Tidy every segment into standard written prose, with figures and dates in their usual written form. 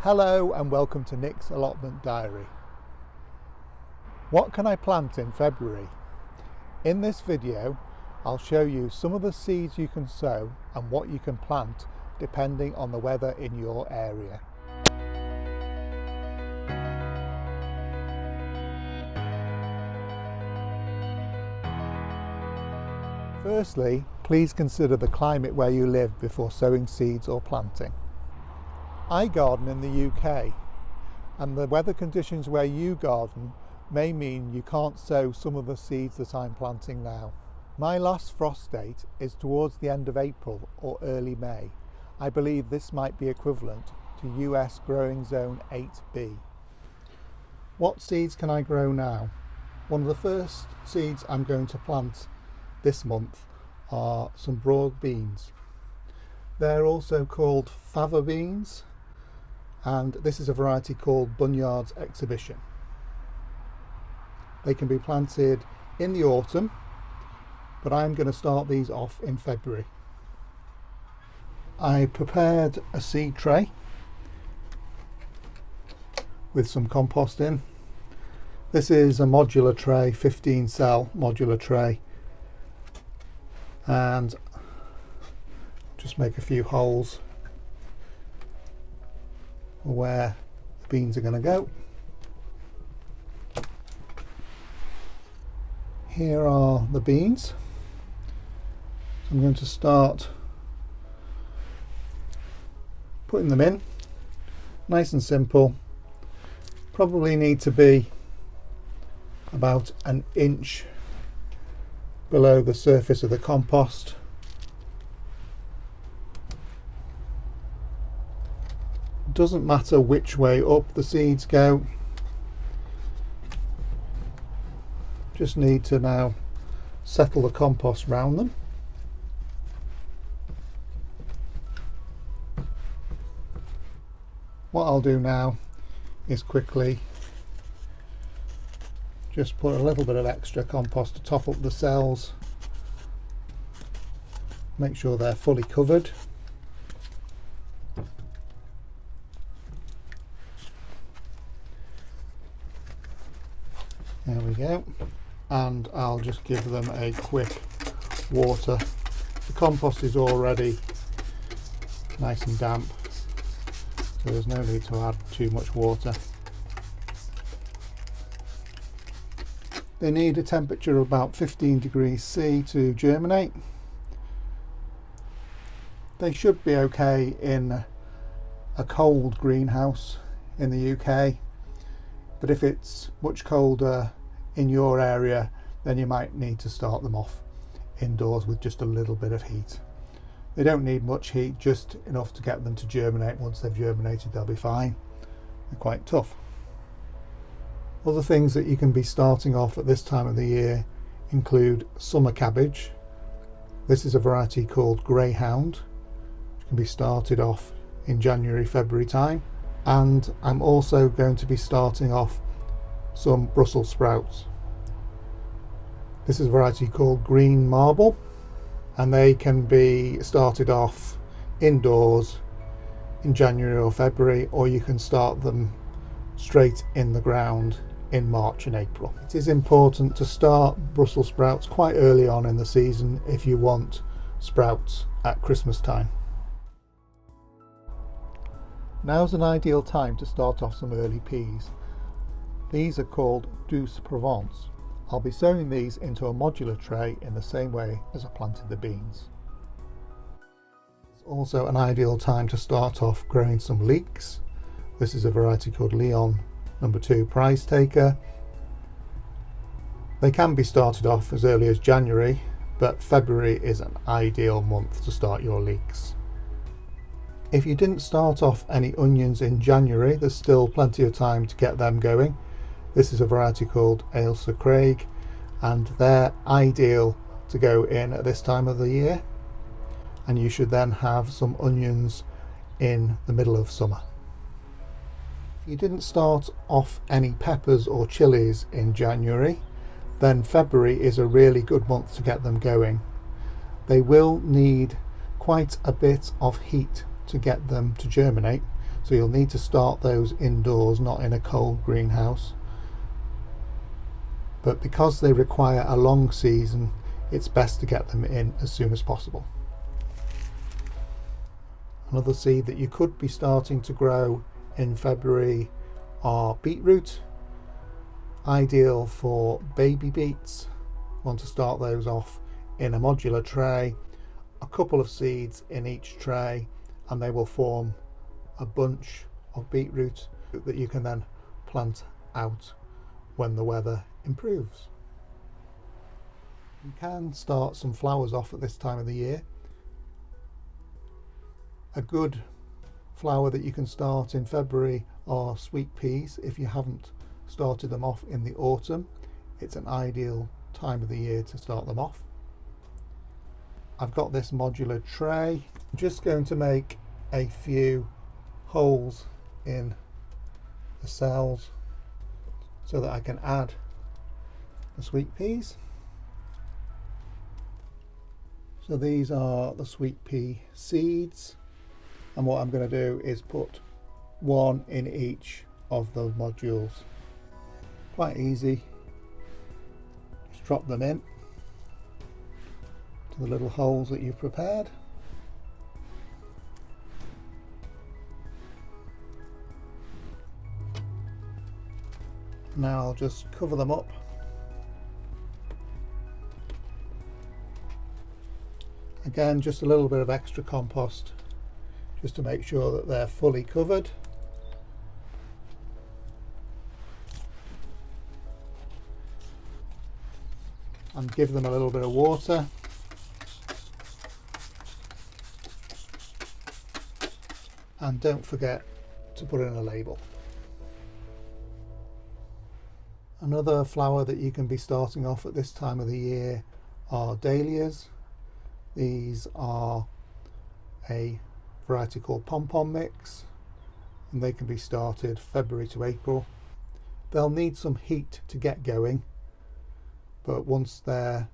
Hello and welcome to Nick's Allotment Diary. What can I plant in February? In this video I'll show you some of the seeds you can sow and what you can plant depending on the weather in your area. Firstly, please consider the climate where you live before sowing seeds or planting. I garden in the UK, and the weather conditions where you garden may mean you can't sow some of the seeds that I'm planting now. My last frost date is towards the end of April or early May. I believe this might be equivalent to US growing zone 8B. What seeds can I grow now? One of the first seeds I'm going to plant this month are some broad beans. They're also called fava beans, and this is a variety called Bunyard's Exhibition. They can be planted in the autumn, but I'm going to start these off in February. I prepared a seed tray with some compost in. This is a modular tray, 15 cell modular tray, and just make a few holes where the beans are going to go. Here are the beans. I'm going to start putting them in, nice and simple. Probably need to be about an inch below the surface of the compost. Doesn't matter which way up the seeds go, just need to now settle the compost round them. What I'll do now is quickly just put a little bit of extra compost to top up the cells, make sure they're fully covered. There we go, and I'll just give them a quick water. The compost is already nice and damp, so there's no need to add too much water. They need a temperature of about 15 degrees C to germinate. They should be okay in a cold greenhouse in the UK, but if it's much colder in your area, then you might need to start them off indoors with just a little bit of heat. They don't need much heat, just enough to get them to germinate. Once they've germinated, they'll be fine. They're quite tough. Other things that you can be starting off at this time of the year include summer cabbage. This is a variety called Greyhound, which can be started off in January, February time. And I'm also going to be starting off some Brussels sprouts. This is a variety called Green Marble, and they can be started off indoors in January or February, or you can start them straight in the ground in March and April. It is important to start Brussels sprouts quite early on in the season if you want sprouts at Christmas time. Now's an ideal time to start off some early peas. These are called douce Provence. I'll be sowing these into a modular tray in the same way as I planted the beans. It's also an ideal time to start off growing some leeks. This is a variety called Leon number 2 Prize Taker. They can be started off as early as January, but February is an ideal month to start your leeks. If you didn't start off any onions in January, there's still plenty of time to get them going. This is a variety called Ailsa Craig, and they're ideal to go in at this time of the year, and you should then have some onions in the middle of summer. If you didn't start off any peppers or chilies in January, then February is a really good month to get them going. They will need quite a bit of heat to get them to germinate, so you'll need to start those indoors, not in a cold greenhouse. But because they require a long season, it's best to get them in as soon as possible. Another seed that you could be starting to grow in February are beetroot. Ideal for baby beets. Want to start those off in a modular tray, a couple of seeds in each tray, and they will form a bunch of beetroot that you can then plant out when the weather improves. You can start some flowers off at this time of the year. A good flower that you can start in February are sweet peas. If you haven't started them off in the autumn, it's an ideal time of the year to start them off. I've got this modular tray. I'm just going to make a few holes in the cells so that I can add the sweet peas. So these are the sweet pea seeds, and what I'm going to do is put one in each of the modules. Quite easy. Just drop them in to the little holes that you've prepared. Now I'll just cover them up. Again, just a little bit of extra compost just to make sure that they're fully covered. And give them a little bit of water. And don't forget to put in a label. Another flower that you can be starting off at this time of the year are dahlias. These are a variety called pom-pom mix, and they can be started February to April. They'll need some heat to get going, but once they're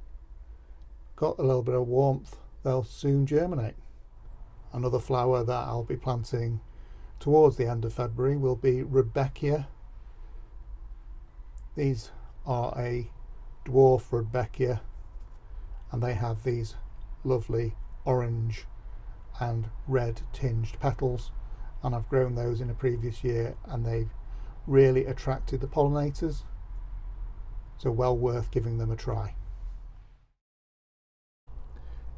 got a little bit of warmth, they'll soon germinate. Another flower that I'll be planting towards the end of February will be Rudbeckia. These are a dwarf Rudbeckia, and they have these lovely orange and red tinged petals, and I've grown those in a previous year and they've really attracted the pollinators, so well worth giving them a try.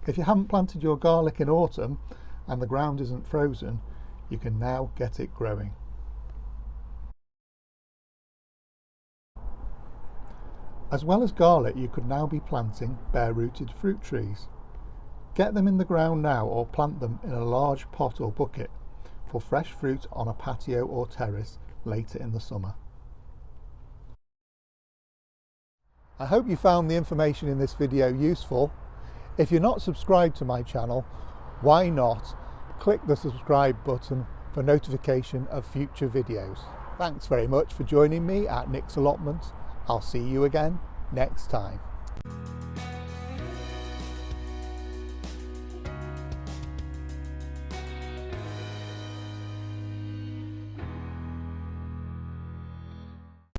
If you haven't planted your garlic in autumn and the ground isn't frozen, you can now get it growing. As well as garlic, you could now be planting bare-rooted fruit trees. Get them in the ground now or plant them in a large pot or bucket for fresh fruit on a patio or terrace later in the summer. I hope you found the information in this video useful. If you're not subscribed to my channel, why not click the subscribe button for notification of future videos. Thanks very much for joining me at Nick's Allotment. I'll see you again next time.